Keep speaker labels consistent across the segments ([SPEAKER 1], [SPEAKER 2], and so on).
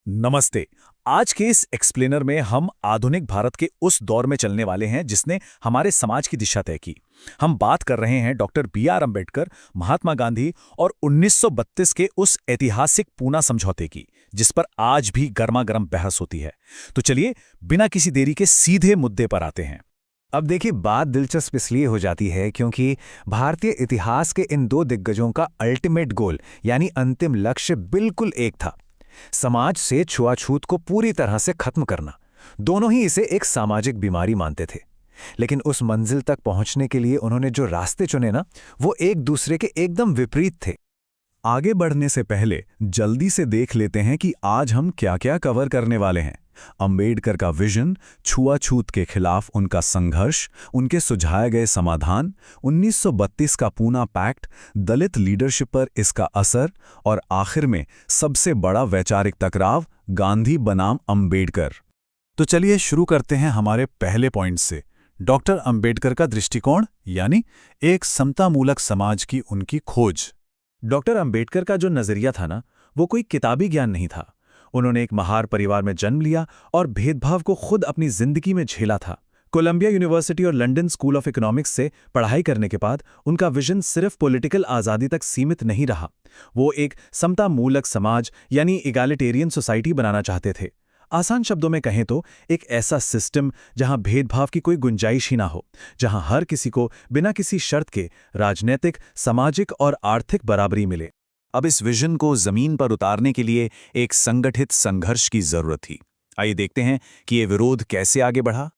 [SPEAKER 1] नमस्ते। आज के इस एक्सप्लेनर में हम आधुनिक भारत के उस दौर में चलने वाले हैं जिसने हमारे समाज की दिशा तय की। हम बात कर रहे हैं डॉक्टर बी.आर. अंबेडकर, महात्मा गांधी और 1932 के उस ऐतिहासिक पूना समझौते की, जिस पर आज भी गर्मा-गर्म बहस होती है। तो चलिए, बिना किसी देरी के सीधे मुद्दे पर आते हैं।
[SPEAKER 2] अब देखिए, बात दिलचस्प इसलिए हो जाती है क्योंकि भारतीय इतिहास के इन दो दिग्गजों का अल्टीमेट गोल यानी अंतिम लक्ष्य बिल्कुल एक था। समाज से छुआछूत को पूरी तरह से खत्म करना। दोनों ही इसे एक सामाजिक बीमारी मानते थे। लेकिन उस मंजिल तक पहुंचने के लिए उन्होंने जो रास्ते चुने ना, वो एक दूसरे के एकदम विपरीत थे।
[SPEAKER 1] आगे बढ़ने से पहले जल्दी से देख लेते हैं कि आज हम क्या-क्या कवर करने वाले हैं। अंबेडकर का विजन, छुआछूत के खिलाफ उनका संघर्ष, उनके सुझाए गए समाधान, 1932 का पूना पैक्ट, दलित लीडरशिप पर इसका असर और आखिर में सबसे बड़ा वैचारिक टकराव, गांधी बनाम अंबेडकर। तो चलिए शुरू करते हैं हमारे पहले पॉइंट से, डॉक्टर अंबेडकर का दृष्टिकोण यानी एक समतामूलक समाज की उनकी खोज। डॉक्टर अंबेडकर का जो नजरिया था ना, वो कोई किताबी ज्ञान नहीं था। उन्होंने एक महार परिवार में जन्म लिया और भेदभाव को खुद अपनी जिंदगी में झेला था। कोलंबिया यूनिवर्सिटी और लंदन स्कूल ऑफ इकोनॉमिक्स से पढ़ाई करने के बाद उनका विजन सिर्फ पॉलिटिकल आज़ादी तक सीमित नहीं रहा। वो एक समतामूलक समाज यानी इगैलिटेरियन सोसाइटी बनाना चाहते थे। आसान शब्दों में कहें तो एक ऐसा सिस्टम जहां भेदभाव की कोई गुंजाइश ही ना हो, जहां हर किसी को बिना किसी शर्त के राजनीतिक, सामाजिक और आर्थिक बराबरी मिले। अब इस विजन को जमीन पर उतारने के लिए एक संगठित संघर्ष की जरूरत थी। आइए देखते हैं कि ये विरोध कैसे आगे बढ़ा।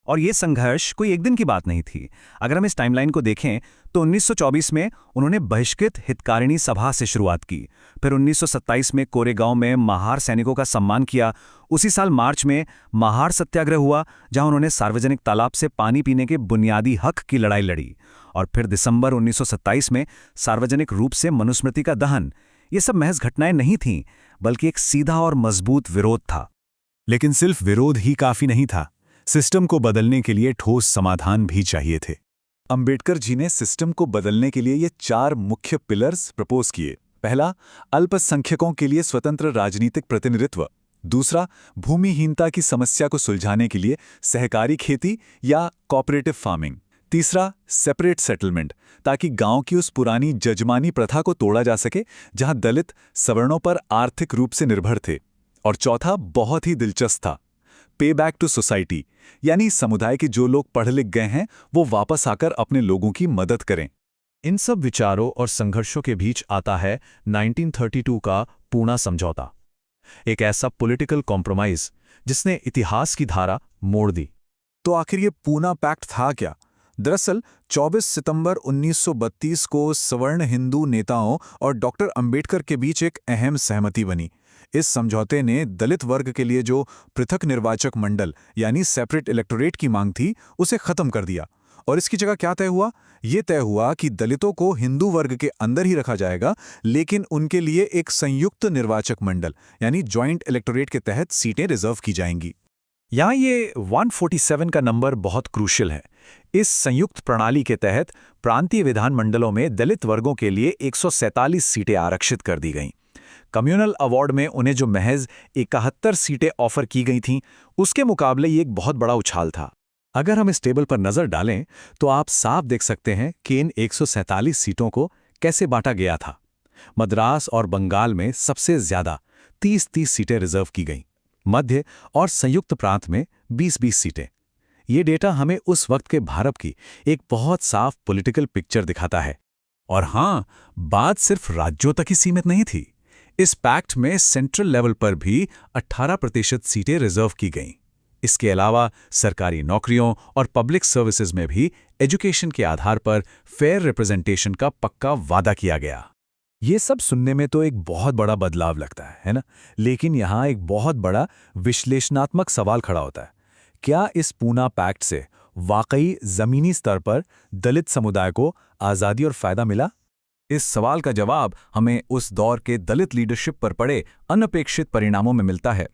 [SPEAKER 2] और ये संघर्ष कोई एक दिन की बात नहीं थी। अगर हम इस टाइमलाइन को देखें तो 1924 में उन्होंने बहिष्कृत हितकारिणी सभा से शुरुआत की। फिर 1927 में कोरेगांव में महार सैनिकों का सम्मान किया। उसी साल मार्च में महार सत्याग्रह हुआ, जहां उन्होंने सार्वजनिक तालाब से पानी पीने के बुनियादी हक की लड़ाई लड़ी। और फिर दिसंबर 1927 में सार्वजनिक रूप से मनुस्मृति का दहन। ये सब महज घटनाएं नहीं थीं, बल्कि एक सीधा और मजबूत विरोध था।
[SPEAKER 1] लेकिन सिर्फ विरोध ही काफी नहीं था। सिस्टम को बदलने के लिए ठोस समाधान भी चाहिए थे। अंबेडकर जी ने सिस्टम को बदलने के लिए ये 4 मुख्य पिलर्स प्रपोज किए। पहला, अल्पसंख्यकों के लिए स्वतंत्र राजनीतिक प्रतिनिधित्व। दूसरा, भूमिहीनता की समस्या को सुलझाने के लिए सहकारी खेती या कोऑपरेटिव फार्मिंग। तीसरा, सेपरेट सेटलमेंट, ताकि गांव की उस पुरानी जजमानी प्रथा को तोड़ा जा सके जहां दलित सवर्णों पर आर्थिक रूप से निर्भर थे। और चौथा, बहुत ही दिलचस्प था, पे बैक टू सोसाइटी, यानी समुदाय के जो लोग पढ़ लिख गए हैं वो वापस आकर अपने लोगों की मदद करें। इन सब विचारों और संघर्षों के बीच आता है 1932 का पूना समझौता, एक ऐसा पॉलिटिकल कॉम्प्रोमाइज जिसने इतिहास की धारा मोड़ दी। तो आखिर ये पूना पैक्ट था क्या? दरअसल 24 सितंबर 1932 को सवर्ण हिंदू नेताओं और डॉक्टर अंबेडकर के बीच एक अहम सहमति बनी। इस समझौते ने दलित वर्ग के लिए जो पृथक निर्वाचक मंडल यानी सेपरेट इलेक्टोरेट की मांग थी, उसे खत्म कर दिया। और इसकी जगह क्या तय हुआ? ये तय हुआ कि दलितों को हिंदू वर्ग के अंदर ही रखा जाएगा, लेकिन उनके लिए एक संयुक्त निर्वाचक मंडल यानी जॉइंट इलेक्टोरेट के तहत सीटें रिजर्व की जाएंगी। यहाँ ये 147 का नंबर बहुत क्रूशियल है। इस संयुक्त प्रणाली के तहत प्रांतीय विधानमंडलों में दलित वर्गों के लिए 147 सीटें आरक्षित कर दी गईं। कम्युनल अवार्ड में उन्हें जो महज 71 सीटें ऑफर की गई थीं, उसके मुकाबले ये एक बहुत बड़ा उछाल था। अगर हम इस टेबल पर नजर डालें तो आप साफ देख सकते हैं कि इन 147 सीटों को कैसे बांटा गया था। मद्रास और बंगाल में सबसे ज्यादा 30-30 सीटें रिजर्व की गईं। मध्य और संयुक्त प्रांत में 20-20 सीटें। ये डेटा हमें उस वक्त के भारत की एक बहुत साफ पॉलिटिकल पिक्चर दिखाता है। और हां, बात सिर्फ राज्यों तक ही सीमित नहीं थी। इस पैक्ट में सेंट्रल लेवल पर भी 18% सीटें रिजर्व की गईं। इसके अलावा सरकारी नौकरियों और पब्लिक सर्विसेज में भी एजुकेशन के आधार पर फेयर रिप्रेजेंटेशन का पक्का वादा किया गया। ये सब सुनने में तो एक बहुत बड़ा बदलाव लगता है ना? लेकिन यहाँ एक बहुत बड़ा विश्लेषणात्मक सवाल खड़ा होता है। क्या इस पूना पैक्ट से वाकई जमीनी स्तर पर दलित समुदाय को आज़ादी और फायदा मिला? इस सवाल का जवाब हमें उस दौर के दलित लीडरशिप पर पड़े अनपेक्षित परिणामों में मिलता है।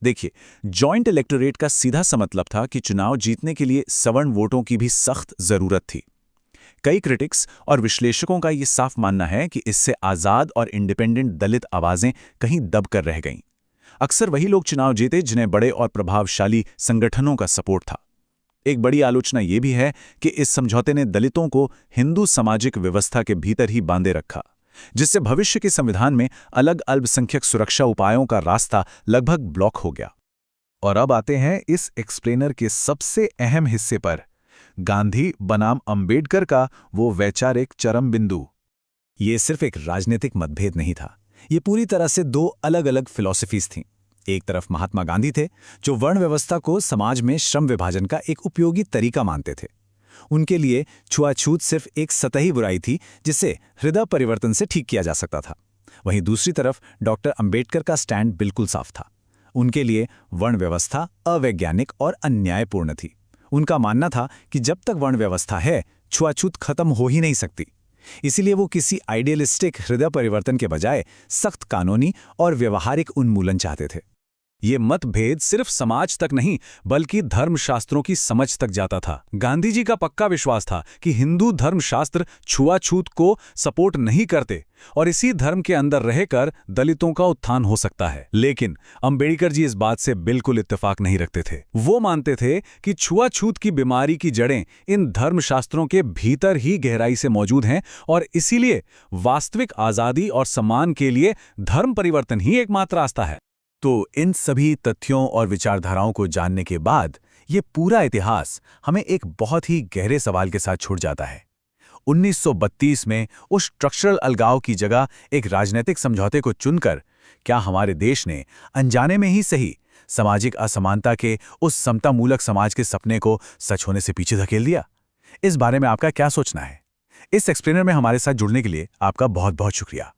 [SPEAKER 1] देखिए, जॉइंट इलेक्टोरेट का सीधा सा मतलब था कि चुनाव जीतने के लिए सवर्ण वोटों की भी सख्त जरूरत थी। कई क्रिटिक्स और विश्लेषकों का ये साफ मानना है कि इससे आज़ाद और इंडिपेंडेंट दलित आवाज़ें कहीं दब कर रह गईं। अक्सर वही लोग चुनाव जीते जिन्हें बड़े और प्रभावशाली संगठनों का सपोर्ट था। एक बड़ी आलोचना ये भी है कि इस समझौते ने दलितों को हिंदू सामाजिक व्यवस्था के भीतर ही बांधे रखा, जिससे भविष्य के संविधान में अलग अल्पसंख्यक सुरक्षा उपायों का रास्ता लगभग ब्लॉक हो गया। और अब आते हैं इस एक्सप्लेनर के सबसे अहम हिस्से पर, गांधी बनाम अंबेडकर का वो वैचारिक चरम बिंदु।
[SPEAKER 2] ये सिर्फ एक राजनीतिक मतभेद नहीं था, ये पूरी तरह से दो अलग अलग फिलॉसफीज थीं। एक तरफ महात्मा गांधी थे, जो वर्ण व्यवस्था को समाज में श्रम विभाजन का एक उपयोगी तरीका मानते थे। उनके लिए छुआछूत सिर्फ एक सतही बुराई थी जिसे हृदय परिवर्तन से ठीक किया जा सकता था। वहीं दूसरी तरफ डॉक्टर अंबेडकर का स्टैंड बिल्कुल साफ था। उनके लिए वर्ण व्यवस्था अवैज्ञानिक और अन्यायपूर्ण थी। उनका मानना था कि जब तक वर्ण व्यवस्था है, छुआछूत खत्म हो ही नहीं सकती। इसीलिए वो किसी आइडियलिस्टिक हृदय परिवर्तन के बजाय सख्त कानूनी और व्यवहारिक उन्मूलन चाहते थे। ये मतभेद सिर्फ समाज तक नहीं बल्कि धर्मशास्त्रों की समझ तक जाता था। गांधी जी का पक्का विश्वास था कि हिंदू धर्मशास्त्र छुआछूत को सपोर्ट नहीं करते और इसी धर्म के अंदर रहकर दलितों का उत्थान हो सकता है। लेकिन अंबेडकर जी इस बात से बिल्कुल इत्तेफाक नहीं रखते थे। वो मानते थे कि छुआछूत की बीमारी की जड़ें इन धर्मशास्त्रों के भीतर ही गहराई से मौजूद हैं और इसीलिए वास्तविक आजादी और सम्मान के लिए धर्म परिवर्तन ही एकमात्र रास्ता है।
[SPEAKER 1] तो इन सभी तथ्यों और विचारधाराओं को जानने के बाद ये पूरा इतिहास हमें एक बहुत ही गहरे सवाल के साथ छूट जाता है। 1932 में उस स्ट्रक्चरल अलगाव की जगह एक राजनीतिक समझौते को चुनकर क्या हमारे देश ने अनजाने में ही सही सामाजिक असमानता के उस समतामूलक समाज के सपने को सच होने से पीछे धकेल दिया? इस बारे में आपका क्या सोचना है? इस एक्सप्लेनर में हमारे साथ जुड़ने के लिए आपका बहुत बहुत शुक्रिया।